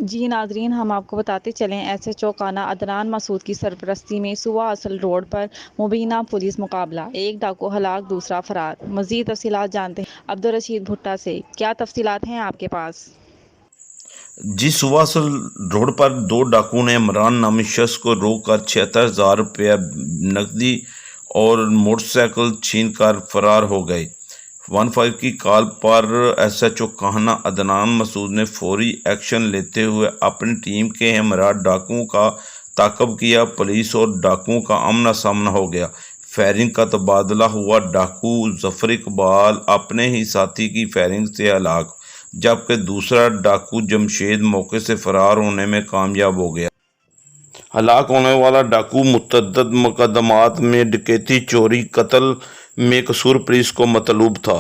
جی ناظرین، ہم آپ کو بتاتے چلیں ایس ایچ او کانا عدنان مسعود کی سرپرستی میں صوبہ اصل روڈ پر مبینہ پولیس مقابلہ، ایک ڈاکو ہلاک دوسرا فرار۔ مزید تفصیلات جانتے ہیں عبدالرشید بھٹا سے۔ کیا تفصیلات ہیں آپ کے پاس؟ جی، صوبہ اصل روڈ پر دو ڈاکو نے عمران نامی شخص کو روک کر 76,000 روپے نقدی اور موٹر سائیکل چھین کر فرار ہو گئے۔ 15 کی کال پر ایس ایچ او کانا عدنان مسعود نے فوری ایکشن لیتے ہوئے اپنی ٹیم کے ہمراہ ڈاکوؤں کا تعاقب کیا۔ پولیس اور ڈاکوؤں کا آمنا سامنا ہو گیا، فائرنگ کا تبادلہ ہوا۔ ڈاکو ظفر اقبال اپنے ہی ساتھی کی فائرنگ سے ہلاک، جبکہ دوسرا ڈاکو جمشید موقع سے فرار ہونے میں کامیاب ہو گیا۔ ہلاک ہونے والا ڈاکو متعدد مقدمات میں ڈکیتی، چوری، قتل میں قصور پولیس کو مطلوب تھا۔